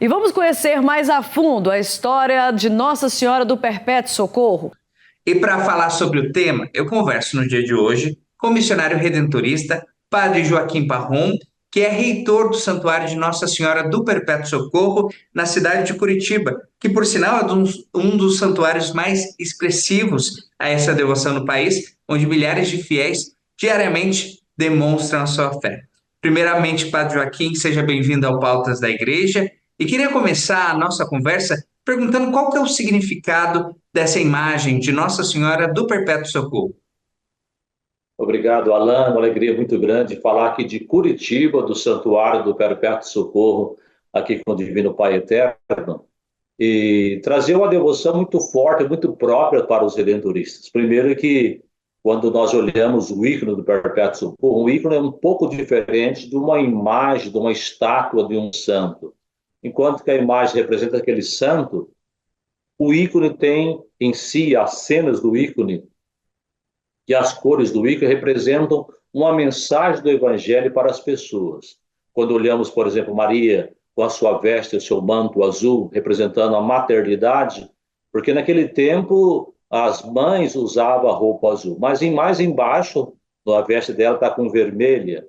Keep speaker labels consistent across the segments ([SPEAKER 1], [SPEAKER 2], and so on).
[SPEAKER 1] E vamos conhecer mais a fundo a história de Nossa Senhora do Perpétuo Socorro.
[SPEAKER 2] E para falar sobre o tema, eu converso no dia de hoje com o missionário redentorista, Padre Joaquim Parron, que é reitor do Santuário de Nossa Senhora do Perpétuo Socorro, na cidade de Curitiba, que, por sinal, é um dos santuários mais expressivos a essa devoção no país, onde milhares de fiéis diariamente demonstram a sua fé. Primeiramente, Padre Joaquim, seja bem-vindo ao Pautas da Igreja. E queria começar a nossa conversa perguntando qual que é o significado dessa imagem de Nossa Senhora do Perpétuo Socorro.
[SPEAKER 3] Obrigado, Alan. Uma alegria muito grande falar aqui de Curitiba, do Santuário do Perpétuo Socorro, aqui com o Divino Pai Eterno, e trazer uma devoção muito forte, muito própria para os redentoristas. Primeiro que, quando nós olhamos o ícone do Perpétuo Socorro, o ícone é um pouco diferente de uma imagem, de uma estátua de um santo. Enquanto que a imagem representa aquele santo, o ícone tem em si, as cenas do ícone, que as cores do ícone representam uma mensagem do Evangelho para as pessoas. Quando olhamos, por exemplo, Maria com a sua veste, o seu manto azul, representando a maternidade, porque naquele tempo as mães usavam a roupa azul, mas mais embaixo, a veste dela está com vermelha,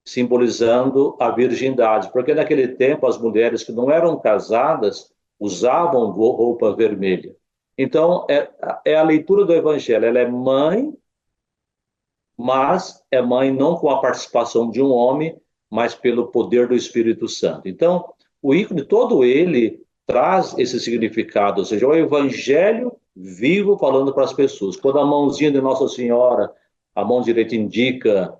[SPEAKER 3] simbolizando a virgindade, porque naquele tempo as mulheres que não eram casadas usavam roupa vermelha. Então, é a leitura do Evangelho, ela é mãe, mas é mãe não com a participação de um homem, mas pelo poder do Espírito Santo. Então, o ícone todo ele traz esse significado, ou seja, o evangelho vivo falando para as pessoas. Quando a mãozinha de Nossa Senhora, a mão direita indica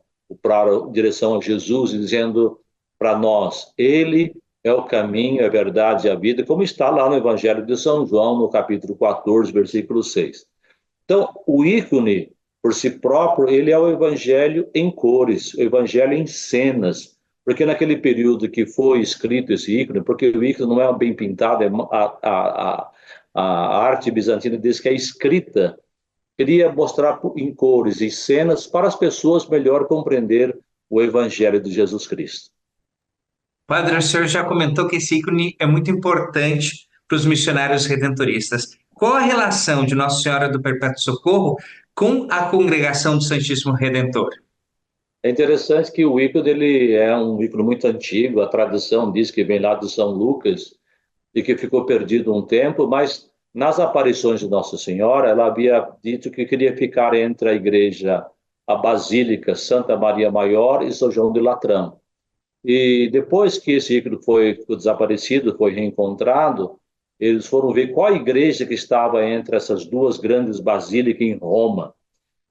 [SPEAKER 3] para a direção a Jesus, dizendo para nós, ele é o caminho, a verdade e a vida, como está lá no Evangelho de São João, no capítulo 14, versículo 6. Então, o ícone, por si próprio, ele é o evangelho em cores, o evangelho em cenas, porque naquele período que foi escrito esse ícone, porque o ícone não é bem pintado, a arte bizantina diz que é escrita, queria mostrar em cores, em cenas, para as pessoas melhor compreender o evangelho de Jesus Cristo.
[SPEAKER 2] Padre, o senhor já comentou que esse ícone é muito importante para os missionários redentoristas. Qual a relação de Nossa Senhora do Perpétuo Socorro com a congregação do Santíssimo Redentor?
[SPEAKER 3] É interessante que o ícone ele é um ícone muito antigo, a tradição diz que vem lá de São Lucas e que ficou perdido um tempo, mas nas aparições de Nossa Senhora, ela havia dito que queria ficar entre a igreja, a Basílica Santa Maria Maior e São João de Latrão. E depois que esse ícone foi desaparecido, foi reencontrado, eles foram ver qual igreja que estava entre essas duas grandes basílicas em Roma.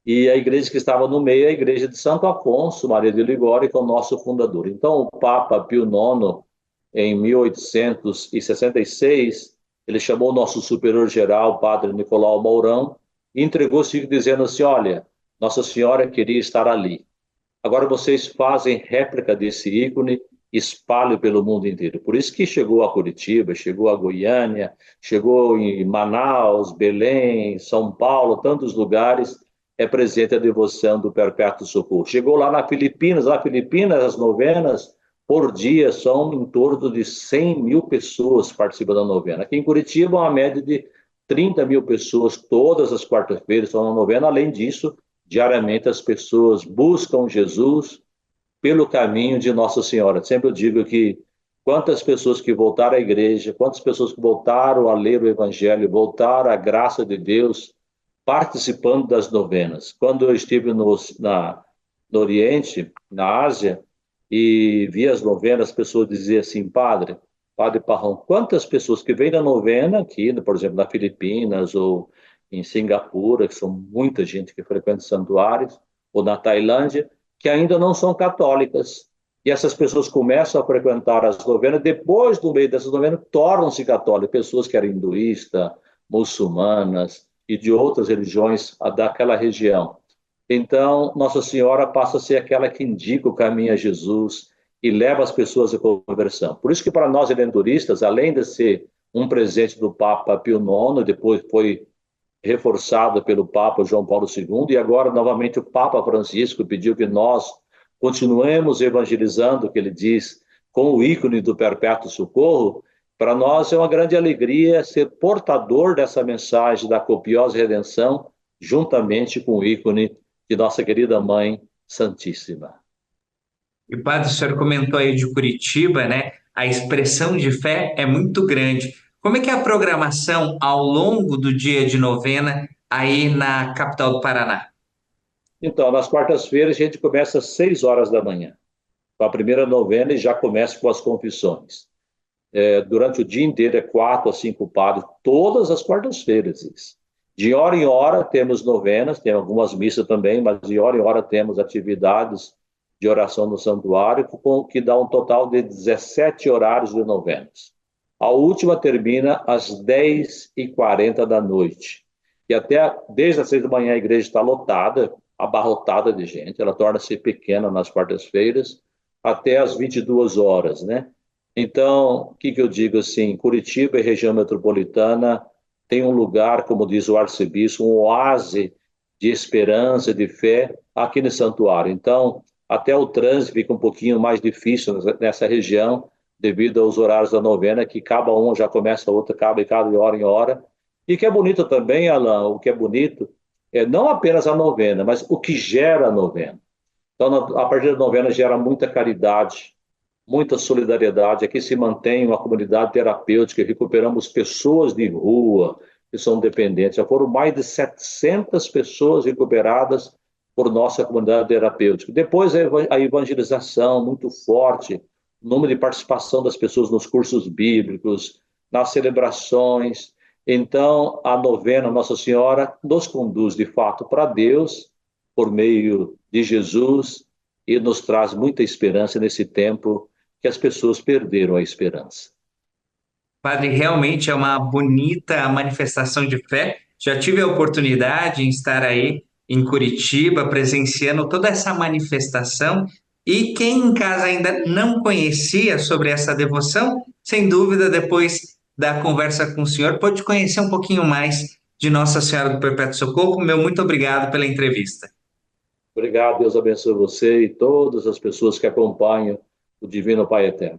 [SPEAKER 3] E a igreja que estava no meio é a igreja de Santo Afonso Maria de Ligório, que é o nosso fundador. Então, o Papa Pio IX, em 1866, ele chamou o nosso superior-geral, Padre Nicolau Mourão, e entregou o signo dizendo assim, olha, Nossa Senhora queria estar ali. Agora vocês fazem réplica desse ícone, espalham pelo mundo inteiro. Por isso que chegou a Curitiba, chegou a Goiânia, chegou em Manaus, Belém, São Paulo, tantos lugares, é presente a devoção do Perpétuo Socorro. Chegou lá na Filipinas, as novenas, por dia, são em torno de 100 mil pessoas participando da novena. Aqui em Curitiba, uma média de 30 mil pessoas, todas as quartas-feiras estão na novena. Além disso, diariamente as pessoas buscam Jesus pelo caminho de Nossa Senhora. Sempre eu digo que quantas pessoas que voltaram à igreja, quantas pessoas que voltaram a ler o Evangelho, voltaram à graça de Deus, participando das novenas. Quando eu estive no Oriente, na Ásia, e vi as novenas, as pessoas diziam assim, Padre Parrão, quantas pessoas que vêm na novena aqui, por exemplo, na Filipinas ou em Singapura, que são muita gente que frequenta santuários, ou na Tailândia, que ainda não são católicas. E essas pessoas começam a frequentar as novenas, depois do meio dessas novenas, tornam-se católicas, pessoas que eram hinduístas, muçulmanas e de outras religiões daquela região. Então, Nossa Senhora passa a ser aquela que indica o caminho a Jesus e leva as pessoas à conversão. Por isso que para nós redentoristas, além de ser um presente do Papa Pio IX, depois foi reforçado pelo Papa João Paulo II, e agora novamente o Papa Francisco pediu que nós continuemos evangelizando, o que ele diz, com o ícone do Perpétuo Socorro, Para nós é uma grande alegria ser portador dessa mensagem da copiosa redenção, juntamente com o ícone de nossa querida Mãe Santíssima.
[SPEAKER 2] E padre, o senhor comentou aí de Curitiba, né? A expressão de fé é muito grande. Como é que é a programação ao longo do dia de novena aí na capital do Paraná?
[SPEAKER 3] Então, nas quartas-feiras, a gente começa às 6 horas da manhã, com a primeira novena e já começa com as confissões. Durante o dia inteiro é 4 a 5 padres, todas as quartas-feiras. Isso. De hora em hora temos novenas, tem algumas missas também, mas de hora em hora temos atividades de oração no santuário, que dá um total de 17 horários de novenas. A última termina às 10h40 da noite. E até desde as 6 da manhã a igreja está lotada, abarrotada de gente, ela torna-se pequena nas quartas-feiras, até às 22 horas, né? Então, o que eu digo assim, Curitiba e região metropolitana tem um lugar, como diz o arcebispo, um oásis de esperança, de fé aqui no santuário. Então, até o trânsito fica um pouquinho mais difícil nessa região, devido aos horários da novena, que acaba um, já começa outro, acaba de hora em hora. E que é bonito também, Alan, o que é bonito, é não apenas a novena, mas o que gera a novena. Então, a partir da novena gera muita caridade, muita solidariedade. Aqui se mantém uma comunidade terapêutica, recuperamos pessoas de rua que são dependentes. Já foram mais de 700 pessoas recuperadas por nossa comunidade terapêutica. Depois a evangelização muito forte, o número de participação das pessoas nos cursos bíblicos, nas celebrações. Então, a novena Nossa Senhora nos conduz, de fato, para Deus, por meio de Jesus, e nos traz muita esperança nesse tempo que as pessoas perderam a esperança.
[SPEAKER 2] Padre, realmente é uma bonita manifestação de fé. Já tive a oportunidade de estar aí em Curitiba, presenciando toda essa manifestação. E quem em casa ainda não conhecia sobre essa devoção, sem dúvida, depois da conversa com o senhor, pode conhecer um pouquinho mais de Nossa Senhora do Perpétuo Socorro. Meu muito obrigado pela entrevista.
[SPEAKER 3] Obrigado, Deus abençoe você e todas as pessoas que acompanham o Divino Pai Eterno.